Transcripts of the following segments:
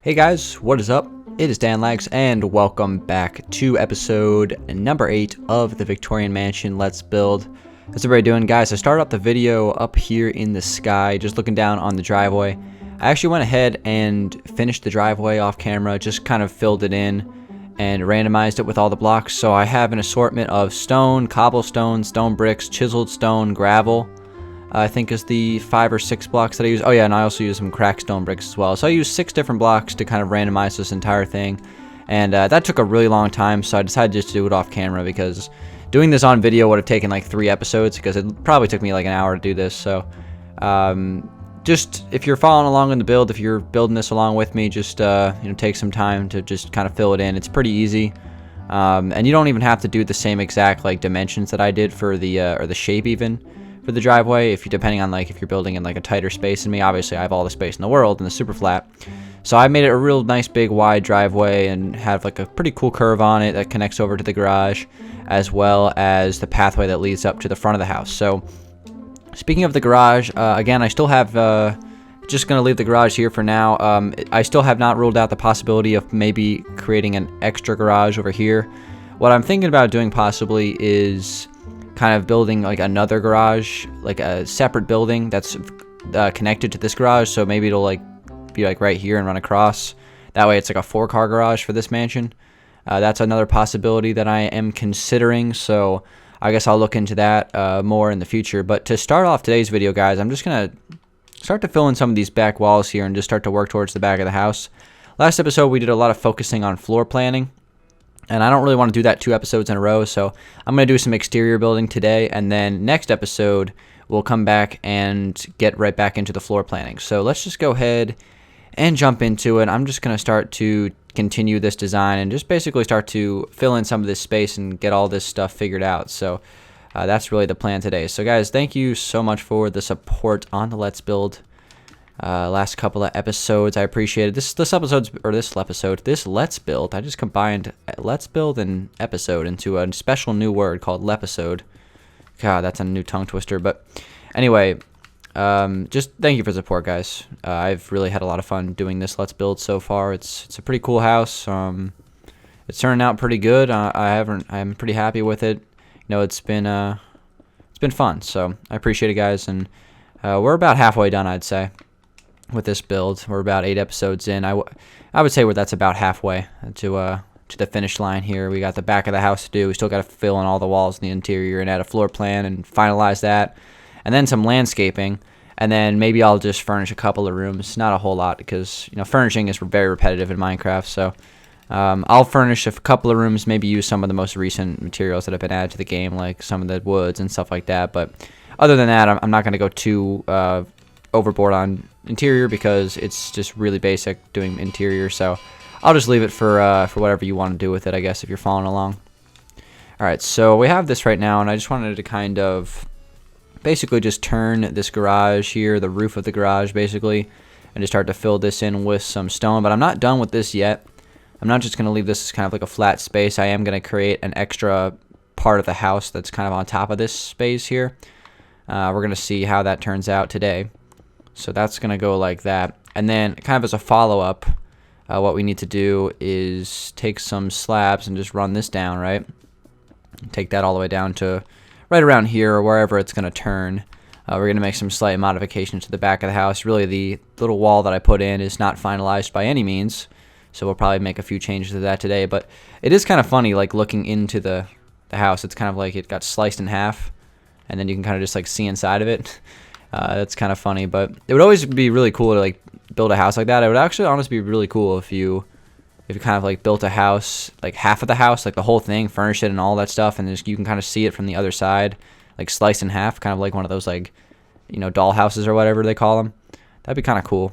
Hey guys, what is up? It is Dangeles, and welcome back to episode number 8 of the Victorian Mansion Let's Build. How's everybody doing, guys? I started off the video up here in the sky, just looking down on the driveway. I actually went ahead and finished the driveway off camera, just kind of filled it in and randomized it with all the blocks. So I have an assortment of stone, cobblestone, stone bricks, chiseled stone, gravel. I think is the 5 or 6 blocks that I use. Oh yeah, and I also use some cracked stone bricks as well. So I use 6 different blocks to kind of randomize this entire thing. And that took a really long time, so I decided just to do it off camera because doing this on video would have taken like 3 episodes because it probably took me like an hour to do this. So just if you're following along in the build, if you're building this along with me, just take some time to just kind of fill it in. It's pretty easy. And you don't even have to do the same exact like dimensions that I did for the or the shape even for the driveway, if you depending on like if you're building in like a tighter space than me. Obviously I have all the space in the world and the super flat, so I made it a real nice big wide driveway and have like a pretty cool curve on it that connects over to the garage, as well as the pathway that leads up to the front of the house. So speaking of the garage, again, I still have just gonna leave the garage here for now. I still have not ruled out the possibility of maybe creating an extra garage over here. What I'm thinking about doing possibly is kind of building like another garage, like a separate building that's connected to this garage. So maybe it'll like be like right here and run across. That way it's like a 4-car garage for this mansion. That's another possibility that I am considering. So I guess I'll look into that more in the future. But to start off today's video, guys, I'm just gonna start to fill in some of these back walls here and just start to work towards the back of the house. Last episode we did a lot of focusing on floor planning, and I don't really want to do that 2 episodes in a row, so I'm going to do some exterior building today, and then next episode we'll come back and get right back into the floor planning. So let's just go ahead and jump into it. I'm just going to start to continue this design and just basically start to fill in some of this space and get all this stuff figured out. So that's really the plan today. So guys, thank you so much for the support on the Let's Build last couple of episodes. I appreciate it. This Let's Build, I just combined Let's Build and episode into a special new word called Lepisode. God, that's a new tongue twister. But anyway, just thank you for the support, guys. I've really had a lot of fun doing this Let's Build so far. It's a pretty cool house. It's turning out pretty good. I'm pretty happy with it. It's been fun. So I appreciate it, guys. And we're about halfway done, I'd say, with this build. We're about 8 episodes in. I would say that's about halfway to the finish line here. We got the back of the house to do. We still got to fill in all the walls in the interior and add a floor plan and finalize that, and then some landscaping, and then maybe I'll just furnish a couple of rooms. Not a whole lot because furnishing is very repetitive in Minecraft. So I'll furnish a couple of rooms, maybe use some of the most recent materials that have been added to the game, like some of the woods and stuff like that. But other than that, I'm not going to go too overboard on interior because it's just really basic doing interior. So I'll just leave it for whatever you want to do with it, I guess, if you're following along. Alright, so we have this right now, and I just wanted to kind of basically just turn this garage here, the roof of the garage basically, and just start to fill this in with some stone. But I'm not done with this yet. I'm not just going to leave this as kind of like a flat space. I am going to create an extra part of the house that's kind of on top of this space here. We're going to see how that turns out today. So that's going to go like that. And then kind of as a follow-up, what we need to do is take some slabs and just run this down, right? Take that all the way down to right around here or wherever it's going to turn. We're going to make some slight modifications to the back of the house. Really, the little wall that I put in is not finalized by any means, so we'll probably make a few changes to that today. But it is kind of funny, like looking into the house. It's kind of like it got sliced in half, and then you can kind of just like see inside of it. That's kind of funny, but it would always be really cool to like build a house like that. It would actually honestly be really cool if you kind of like built a house, like half of the house, like the whole thing, furnish it and all that stuff, and you can kind of see it from the other side, like sliced in half, kind of like one of those like doll houses or whatever they call them. That'd be kind of cool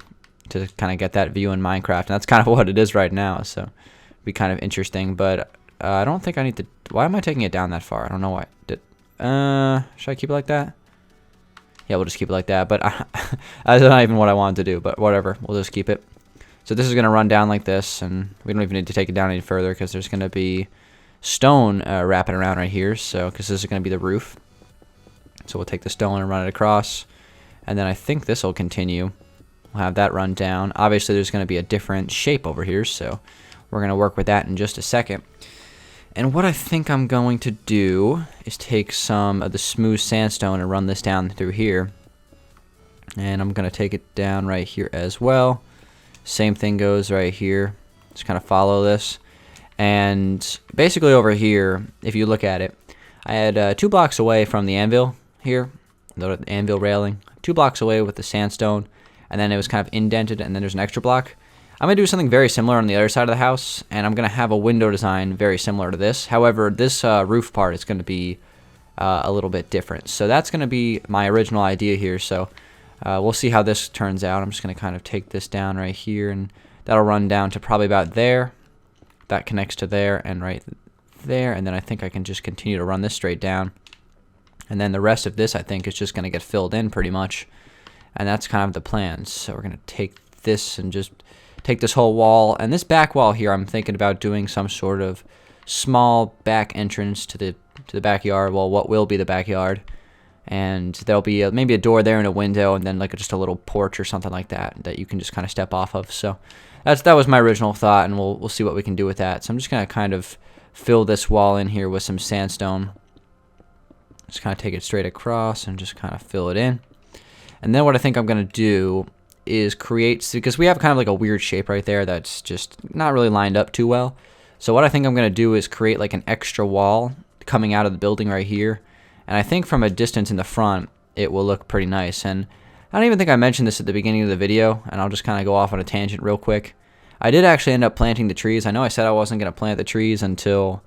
to kind of get that view in Minecraft, and that's kind of what it is right now. So it'd be kind of interesting, but I don't think I need to. Why am I taking it down that far? I don't know why. Should I keep it like that? Yeah, we'll just keep it like that, but that's not even what I wanted to do, but whatever, we'll just keep it. So this is going to run down like this, and we don't even need to take it down any further because there's going to be stone wrapping around right here, so because this is going to be the roof. So we'll take the stone and run it across, and then I think this will continue We'll have that run down. Obviously, there's going to be a different shape over here, so we're going to work with that in just a second. And what I think I'm going to do is take some of the smooth sandstone and run this down through here. And I'm going to take it down right here as well. Same thing goes right here. Just kind of follow this. And basically over here, if you look at it, I had 2 blocks away from the anvil here, the anvil railing, 2 blocks away with the sandstone, and then it was kind of indented, and then there's an extra block. I'm going to do something very similar on the other side of the house, and I'm going to have a window design very similar to this. However, this roof part is going to be a little bit different. So that's going to be my original idea here. So we'll see how this turns out. I'm just going to kind of take this down right here, and that'll run down to probably about there. That connects to there and right there, and then I think I can just continue to run this straight down. And then the rest of this, I think, is just going to get filled in pretty much. And that's kind of the plan. So we're going to take this and just take this whole wall. And this back wall here, I'm thinking about doing some sort of small back entrance to the backyard. Well, what will be the backyard. And there'll be maybe a door there and a window, and then like just a little porch or something like that you can just kind of step off of. So that was my original thought, and we'll see what we can do with that. So I'm just going to kind of fill this wall in here with some sandstone. Just kind of take it straight across and just kind of fill it in. And then what I think I'm going to do is create, because we have kind of like a weird shape right there that's just not really lined up too well. So what I think I'm going to do is create like an extra wall coming out of the building right here. And I think from a distance in the front, it will look pretty nice. And I don't even think I mentioned this at the beginning of the video, and I'll just kind of go off on a tangent real quick. I did actually end up planting the trees. I know I said I wasn't going to plant the trees until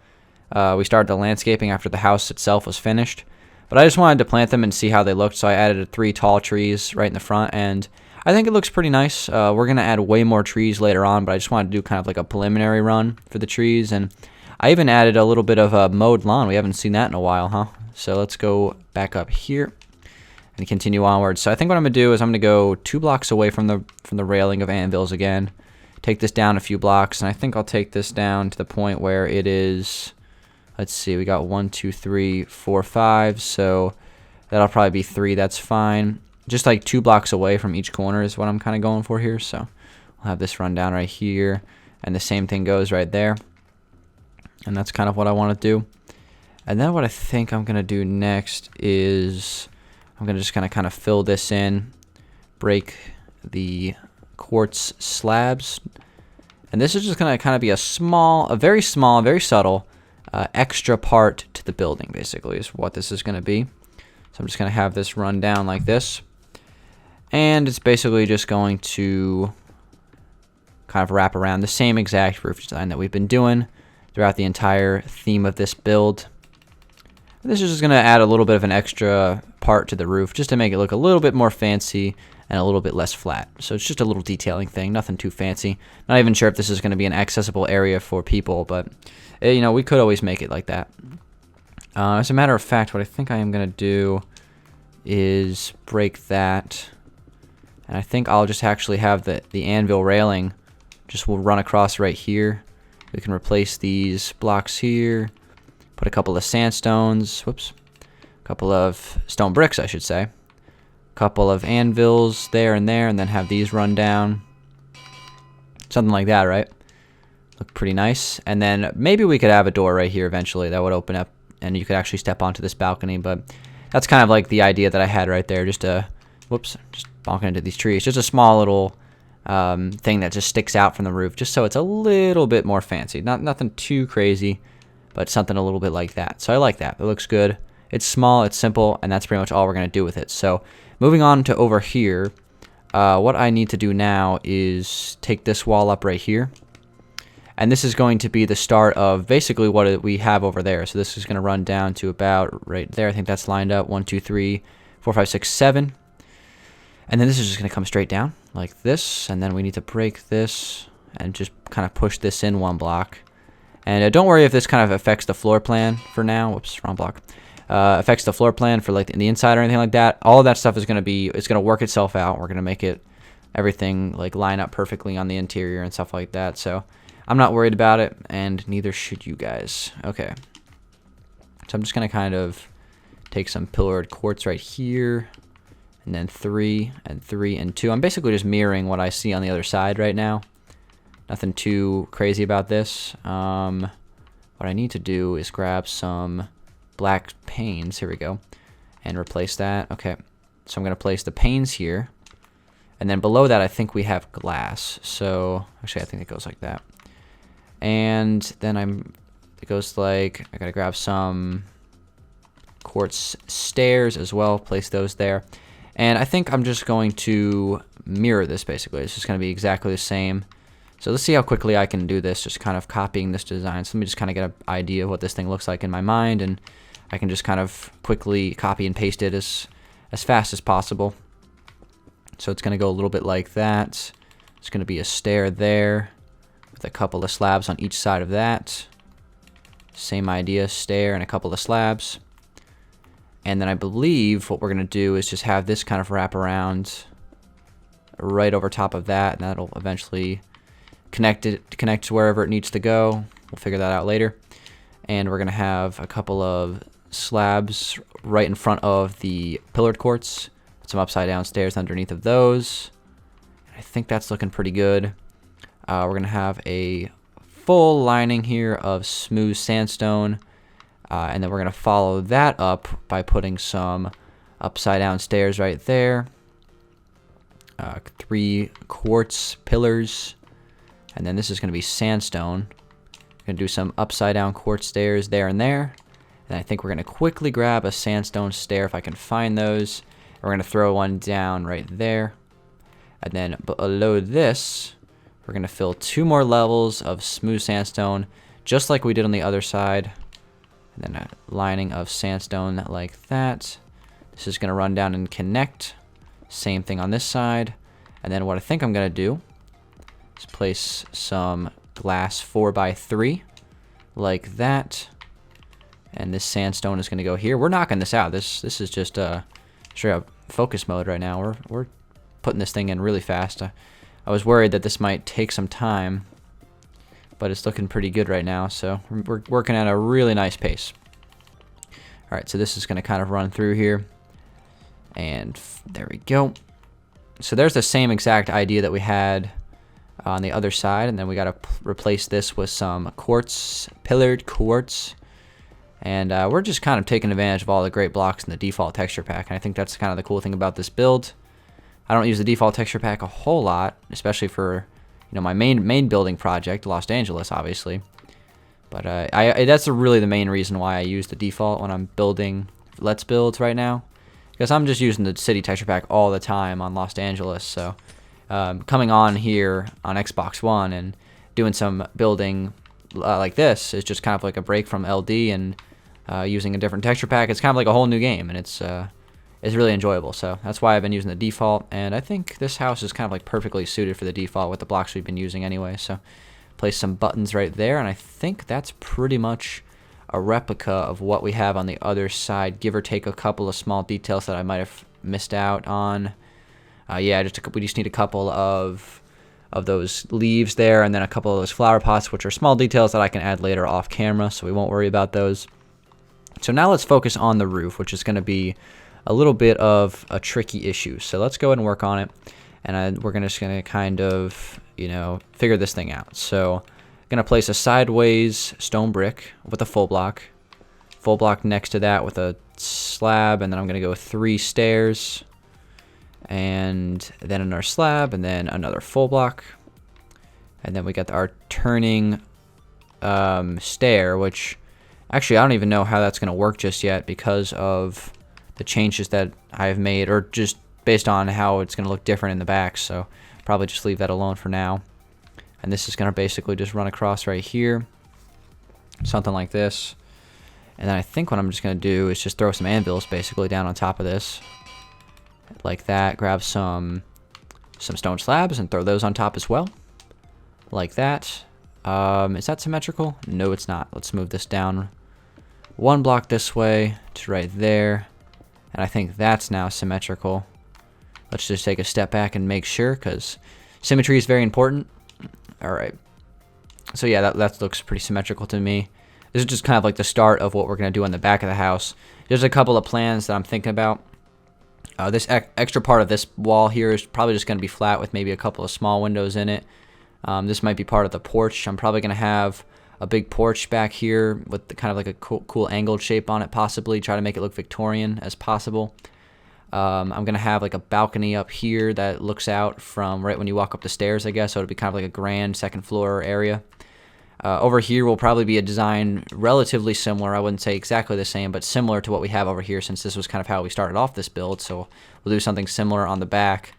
we started the landscaping after the house itself was finished. But I just wanted to plant them and see how they looked, so I added 3 tall trees right in the front, and I think it looks pretty nice. We're going to add way more trees later on, but I just wanted to do kind of like a preliminary run for the trees, and I even added a little bit of a mowed lawn. We haven't seen that in a while, huh? So let's go back up here and continue onwards. So I think what I'm going to do is I'm going to go 2 blocks away from the railing of anvils again, take this down a few blocks, and I think I'll take this down to the point where it is, let's see, we got 1, 2, 3, 4, 5, so that'll probably be 3. That's fine. Just like 2 blocks away from each corner is what I'm kind of going for here. So we'll have this run down right here, and the same thing goes right there. And that's kind of what I want to do. And then what I think I'm going to do next is I'm going to just kind of fill this in, break the quartz slabs. And this is just going to kind of be a very small, very subtle extra part to the building, basically, is what this is going to be. So I'm just going to have this run down like this. And it's basically just going to kind of wrap around the same exact roof design that we've been doing throughout the entire theme of this build. This is just going to add a little bit of an extra part to the roof just to make it look a little bit more fancy and a little bit less flat. So it's just a little detailing thing, nothing too fancy. Not even sure if this is going to be an accessible area for people, but you know, we could always make it like that. As a matter of fact, what I think I am going to do is break that, and I think I'll just actually have the anvil railing just will run across right here. We can replace these blocks here, put a couple of sandstones, a couple of stone bricks, I should say, a couple of anvils there, and then have these run down. Something like that, right? Look pretty nice. And then maybe we could have a door right here eventually that would open up, and you could actually step onto this balcony, but that's kind of like the idea that I had right there, just bonking into these trees. Just a small little thing that just sticks out from the roof, just so it's a little bit more fancy. Nothing too crazy, but something a little bit like that. So I like that. It looks good. It's small, it's simple, and that's pretty much all we're going to do with it. So moving on to over here, what I need to do now is take this wall up right here. And this is going to be the start of basically what we have over there. So this is going to run down to about right there. I think that's lined up. 1, 2, 3, 4, 5, 6, 7. And then this is just going to come straight down like this. And then we need to break this and just kind of push this in 1 block. And don't worry if this kind of affects the floor plan for now. Whoops, wrong block. Affects the floor plan for like in the inside or anything like that. All of that stuff is going to be, it's going to work itself out. We're going to make it everything like line up perfectly on the interior and stuff like that. So I'm not worried about it, and neither should you guys. Okay. So I'm just going to kind of take some pillared quartz right here and then 3 and 3 and 2. I'm basically just mirroring what I see on the other side right now. Nothing too crazy about this. What I need to do is grab some black panes. Here we go. And replace that. Okay. So I'm going to place the panes here. And then below that, I think we have glass. So actually, I think it goes like that. And then it goes like, I got to grab some quartz stairs as well. Place those there. And I think I'm just going to mirror this basically. It's just going to be exactly the same. So let's see how quickly I can do this, just kind of copying this design. So let me just kind of get an idea of what this thing looks like in my mind, and I can just kind of quickly copy and paste it as fast as possible. So it's going to go a little bit like that. It's going to be a stair there with a couple of slabs on each side of that. Same idea, stair and a couple of slabs. And then I believe what we're going to do is just have this kind of wrap around right over top of that, and that'll eventually connect to wherever it needs to go. We'll figure that out later. And we're going to have a couple of slabs right in front of the pillared quartz. Some upside down stairs underneath of those. I think that's looking pretty good. We're going to have a full lining here of smooth sandstone. And then we're going to follow that up by putting some upside down stairs right there. 3 quartz pillars. And then this is going to be sandstone. We're going to do some upside down quartz stairs there and there. And I think we're going to quickly grab a sandstone stair if I can find those. We're going to throw one down right there. And then below this, we're going to fill 2 more levels of smooth sandstone, just like we did on the other side. And then a lining of sandstone like that. This is going to run down and connect. Same thing on this side. And then what I think I'm going to do is place some glass 4x3 like that. And this sandstone is going to go here. We're knocking this out. This is just straight up focus mode right now. We're putting this thing in really fast. I was worried that this might take some time, but it's looking pretty good right now. So we're working at a really nice pace. All right, so this is going to kind of run through here. And there we go. So there's the same exact idea that we had on the other side, and then we got to replace this with some quartz, pillared quartz. And we're just kind of taking advantage of all the great blocks in the default texture pack, and I think that's kind of the cool thing about this build. I don't use the default texture pack a whole lot, especially for my main building project, Los Angeles, obviously. But that's really the main reason why I use the default when I'm building Let's Builds right now, because I'm just using the city texture pack all the time on Los Angeles. So coming on here on Xbox One and doing some building like this is just kind of like a break from LD and using a different texture pack. It's kind of like a whole new game, and it's really enjoyable. So that's why I've been using the default, and I think this house is kind of like perfectly suited for the default with the blocks we've been using anyway. So place some buttons right there, and I think that's pretty much a replica of what we have on the other side, give or take a couple of small details that I might have missed out on. Yeah, we just need a couple of those leaves there, and then a couple of those flower pots, which are small details that I can add later off camera, so we won't worry about those. So now let's focus on the roof, which is going to be a little bit of a tricky issue. So let's go ahead and work on it, and we're just going to kind of, figure this thing out. So I'm going to place a sideways stone brick with a full block next to that with a slab, and then I'm going to go 3 stairs, and then another slab, and then another full block. And then we got our turning stair, which actually I don't even know how that's going to work just yet because of the changes that I've made, or just based on how it's going to look different in the back. So probably just leave that alone for now. And this is going to basically just run across right here, something like this. And then I think what I'm just going to do is just throw some anvils basically down on top of this, like that. Grab some stone slabs and throw those on top as well, like that. Is that symmetrical? No, it's not. Let's move this down 1 block this way to right there, and I think that's now symmetrical. Let's just take a step back and make sure, because symmetry is very important. All right. So yeah, that looks pretty symmetrical to me. This is just kind of like the start of what we're going to do on the back of the house. There's a couple of plans that I'm thinking about. This extra part of this wall here is probably just going to be flat with maybe a couple of small windows in it. This might be part of the porch. I'm probably going to have a big porch back here with kind of like a cool angled shape on it, possibly. Try to make it look Victorian as possible. I'm going to have like a balcony up here that looks out from right when you walk up the stairs, I guess. So it'll be kind of like a grand second floor area. Over here will probably be a design relatively similar. I wouldn't say exactly the same, but similar to what we have over here, since this was kind of how we started off this build. So we'll do something similar on the back.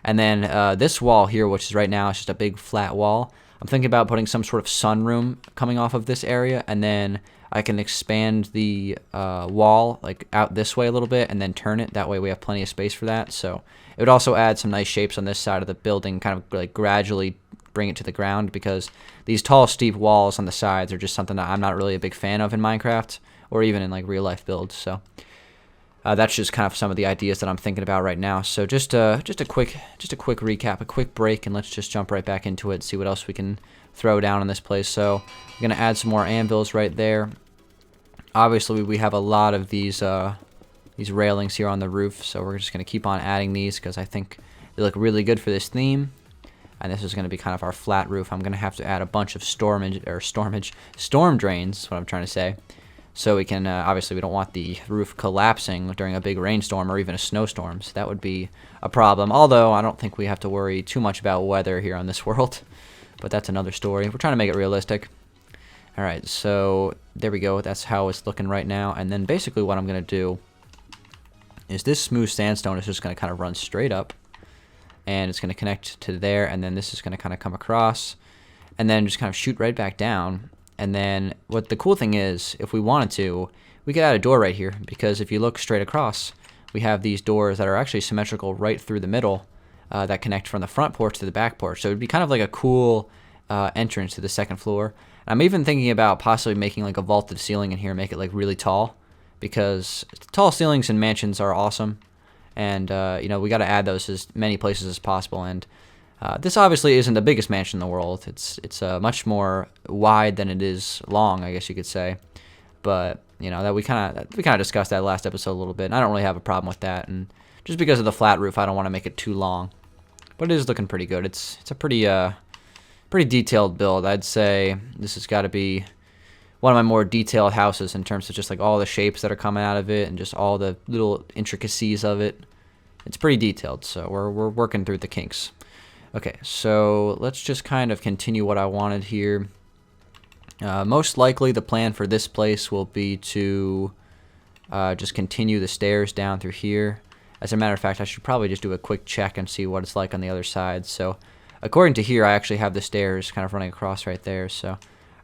And then this wall here, which is right now, it's just a big flat wall. I'm thinking about putting some sort of sunroom coming off of this area, and then I can expand the wall like out this way a little bit and then turn it. That way we have plenty of space for that. So it would also add some nice shapes on this side of the building, kind of like gradually bring it to the ground, because these tall, steep walls on the sides are just something that I'm not really a big fan of in Minecraft or even in like real life builds. So that's just kind of some of the ideas that I'm thinking about right now. So just a quick recap, a quick break, and let's just jump right back into it and see what else we can throw down in this place. So I'm gonna add some more anvils right there. Obviously, we have a lot of these railings here on the roof, so we're just gonna keep on adding these because I think they look really good for this theme. And this is going to be kind of our flat roof. I'm going to have to add a bunch of storm drains, is what I'm trying to say. So we can, obviously we don't want the roof collapsing during a big rainstorm or even a snowstorm. So that would be a problem. Although I don't think we have to worry too much about weather here on this world. But that's another story. We're trying to make it realistic. Alright, so there we go. That's how it's looking right now. And then basically what I'm going to do is this smooth sandstone is just going to kind of run straight up. And it's going to connect to there, and then this is going to kind of come across, and then just kind of shoot right back down. And then what the cool thing is, if we wanted to, we could add a door right here, because if you look straight across, we have these doors that are actually symmetrical right through the middle that connect from the front porch to the back porch. So it would be kind of like a cool entrance to the second floor. And I'm even thinking about possibly making like a vaulted ceiling in here, make it like really tall, because tall ceilings in mansions are awesome. And, you know, we got to add those as many places as possible. And this obviously isn't the biggest mansion in the world. It's much more wide than it is long, I guess you could say. But, you know, that we kind of discussed that last episode a little bit. And I don't really have a problem with that. And just because of the flat roof, I don't want to make it too long. But it is looking pretty good. It's a pretty detailed build. I'd say this has got to be one of my more detailed houses in terms of just like all the shapes that are coming out of it and just all the little intricacies of it. It's pretty detailed, so we're working through the kinks. Okay, so let's just kind of continue what I wanted here. Most likely the plan for this place will be to just continue the stairs down through here. As a matter of fact, I should probably just do a quick check and see what it's like on the other side. So according to here, I actually have the stairs kind of running across right there, so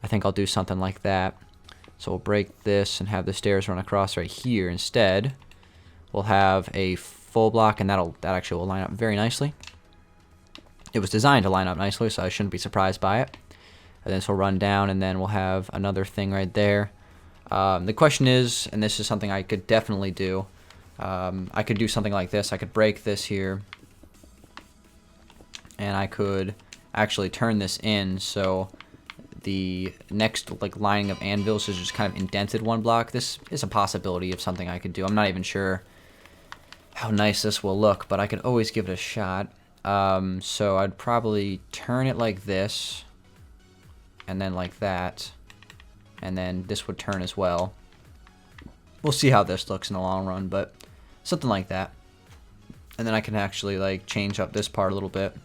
I think I'll do something like that. So we'll break this and have the stairs run across right here. Instead, we'll have a full block, and that actually will line up very nicely. It was designed to line up nicely, so I shouldn't be surprised by it. And then this will run down, and then we'll have another thing right there. The question is, and this is something I could definitely do, I could do something like this. I could break this here, and I could actually turn this in so the next like lining of anvils is just kind of indented one block. This is a possibility of something I could do. I'm not even sure how nice this will look, but I could always give it a shot. So I'd probably turn it like this, and then like that, and then this would turn as well. We'll see how this looks in the long run, but something like that. And then I can actually like change up this part a little bit.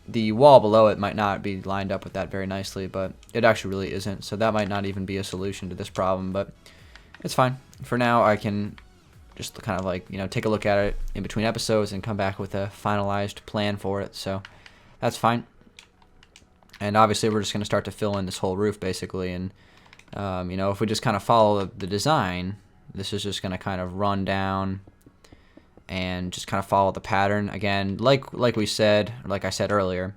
The wall below it might not be lined up with that very nicely, but it actually really isn't. So that might not even be a solution to this problem, but it's fine. For now, I can just kind of like, you know, take a look at it in between episodes and come back with a finalized plan for it. So that's fine. And obviously, we're just going to start to fill in this whole roof, basically. And, you know, if we just kind of follow the design, this is just going to kind of run down and just kind of follow the pattern. Again, like we said, or like I said earlier,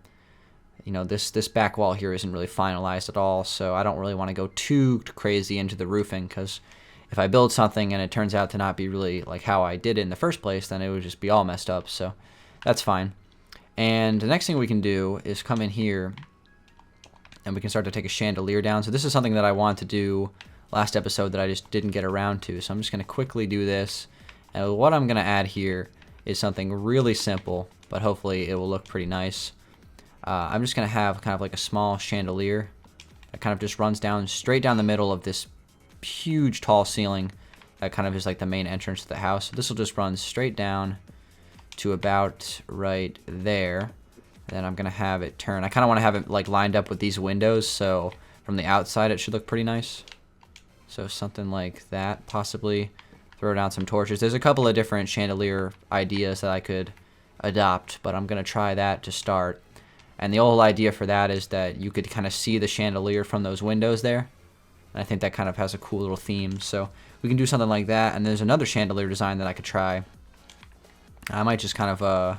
you know, this back wall here isn't really finalized at all, so I don't really want to go too crazy into the roofing, because if I build something and it turns out to not be really like how I did it in the first place, then it would just be all messed up, so that's fine. And the next thing we can do is come in here and we can start to take a chandelier down. So this is something that I wanted to do last episode that I just didn't get around to, so I'm just going to quickly do this. And what I'm going to add here is something really simple, but hopefully it will look pretty nice. I'm just going to have kind of like a small chandelier that kind of just runs down straight down the middle of this huge tall ceiling that kind of is like the main entrance to the house. So this will just run straight down to about right there. And then I'm going to have it turn. I kind of want to have it like lined up with these windows, so from the outside it should look pretty nice. So something like that, possibly throw down some torches. There's a couple of different chandelier ideas that I could adopt, but I'm going to try that to start. And the whole idea for that is that you could kind of see the chandelier from those windows there. And I think that kind of has a cool little theme. So we can do something like that. And there's another chandelier design that I could try. I might just kind of,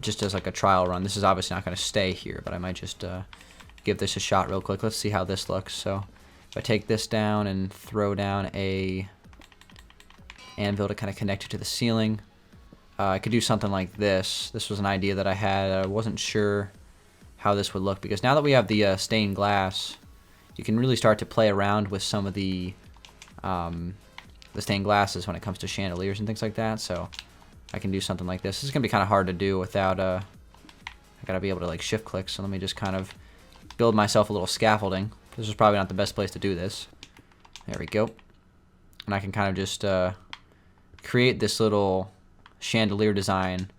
just as like a trial run. This is obviously not going to stay here, but I might just give this a shot real quick. Let's see how this looks. So if I take this down and throw down a anvil to kind of connect it to the ceiling. I could do something like this. This was an idea that I had. I wasn't sure how this would look, because now that we have the stained glass, you can really start to play around with some of the stained glasses when it comes to chandeliers and things like that. So I can do something like this. This is gonna be kind of hard to do without I gotta be able to like shift click. So let me just kind of build myself a little scaffolding. This is probably not the best place to do this. There we go. And I can kind of just create this little chandelier design.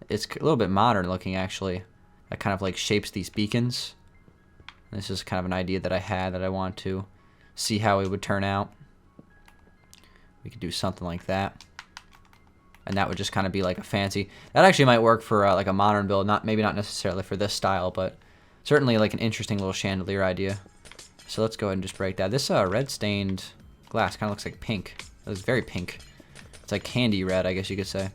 It's a little bit modern looking, actually. That kind of like shapes these beacons. This is kind of an idea that I had that I want to see how it would turn out. We could do something like that, and that would just kind of be like a fancy. That actually might work for like a modern build. Maybe not necessarily for this style, but certainly like an interesting little chandelier idea. So let's go ahead and just break that. This red stained glass kind of looks like pink. It was very pink. It's like candy red, I guess you could say.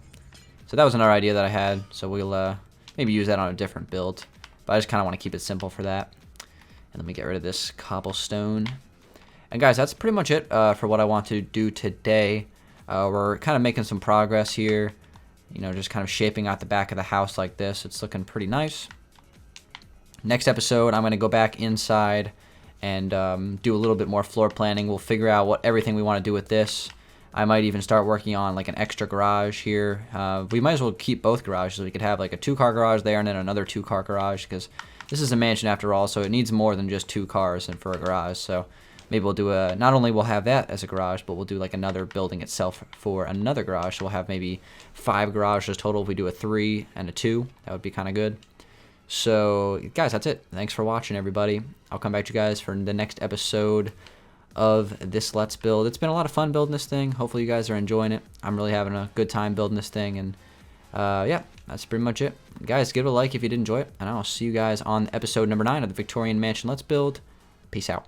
So that was another idea that I had. So we'll maybe use that on a different build. But I just kind of want to keep it simple for that. And let me get rid of this cobblestone. And guys, that's pretty much it for what I want to do today. We're kind of making some progress here. You know, just kind of shaping out the back of the house like this. It's looking pretty nice. Next episode, I'm going to go back inside and do a little bit more floor planning. We'll figure out what everything we want to do with this. I might even start working on like an extra garage here. We might as well keep both garages. We could have like a 2-car garage there and then another 2-car garage, because this is a mansion after all, so it needs more than just 2 cars and for a garage. So maybe we'll do not only we'll have that as a garage, but we'll do like another building itself for another garage. So we'll have maybe 5 garages total. If we do a 3 and a 2, that would be kind of good. So guys, that's it. Thanks for watching, everybody. I'll come back to you guys for the next episode of this Let's Build. It's been a lot of fun building this thing. Hopefully you guys are enjoying it. I'm really having a good time building this thing, and yeah, that's pretty much it. Guys, give it a like if you did enjoy it, and I'll see you guys on episode number 9 of the Victorian Mansion Let's Build. Peace out.